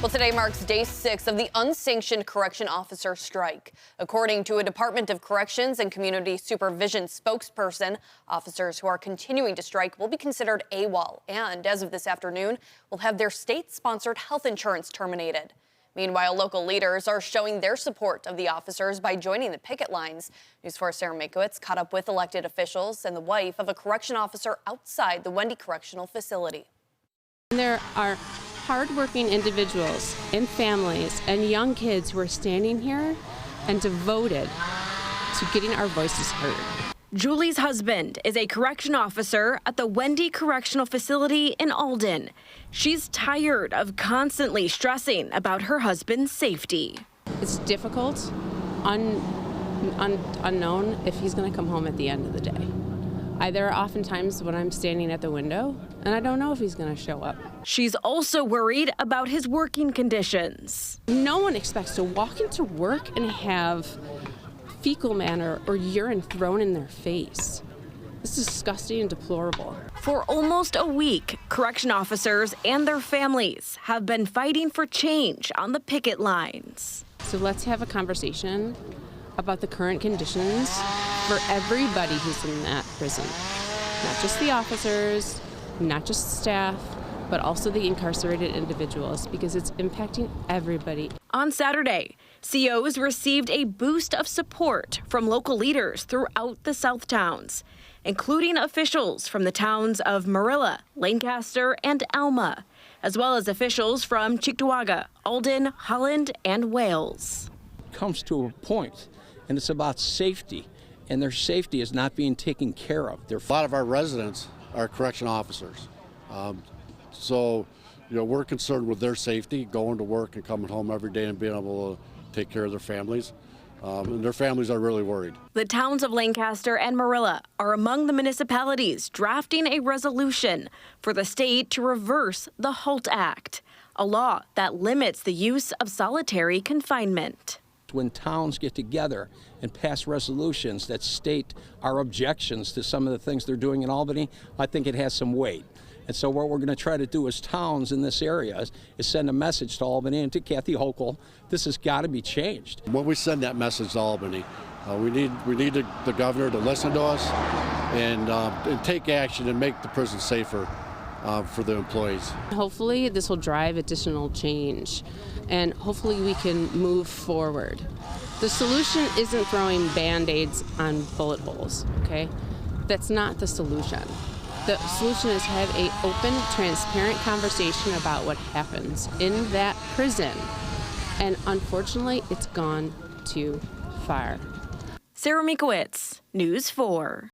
Well, today marks day 6 of the unsanctioned correction officer strike. According to a Department of Corrections and Community Supervision spokesperson, officers who are continuing to strike will be considered AWOL and, as of this afternoon, will have their state-sponsored health insurance terminated. Meanwhile, local leaders are showing their support of the officers by joining the picket lines. News 4's Sarah Makowitz caught up with elected officials and the wife of a correction officer outside the Wendy Correctional Facility. There are hardworking individuals and families and young kids who are standing here and devoted to getting our voices heard. Julie's husband is a correction officer at the Wendy Correctional Facility in Alden. She's tired of constantly stressing about her husband's safety. It's difficult, unknown if he's going to come home at the end of the day. There are oftentimes when I'm standing at the window and I don't know if he's going to show up. She's also worried about his working conditions. No one expects to walk into work and have fecal matter or urine thrown in their face. This is disgusting and deplorable. For almost a week, correction officers and their families have been fighting for change on the picket lines. So let's have a conversation about the current conditions for everybody who's in that prison. Not just the officers, not just staff, but also the incarcerated individuals, because it's impacting everybody. On Saturday, COs received a boost of support from local leaders throughout the South Towns, including officials from the towns of Marilla, Lancaster, and Alma, as well as officials from Cheektowaga, Alden, Holland, and Wales. It comes to a point, and it's about safety, and their safety is not being taken care of. A lot of our residents are correction officers. So, we're concerned with their safety, going to work and coming home every day and being able to take care of their families. And their families are really worried. The towns of Lancaster and Marilla are among the municipalities drafting a resolution for the state to reverse the HALT Act, a law that limits the use of solitary confinement. When towns get together and pass resolutions that state our objections to some of the things they're doing in Albany, I think it has some weight. And so what we're going to try to do as towns in this area is send a message to Albany and to Kathy Hochul. This has got to be changed. When we send that message to Albany, we need the governor to listen to us and take action and make the prison safer for the employees. Hopefully this will drive additional change, and hopefully we can move forward. The solution isn't throwing Band-Aids on bullet holes, okay? That's not the solution. The solution is have an open, transparent conversation about what happens in that prison. And unfortunately, it's gone too far. Sarah Makowitz, News 4.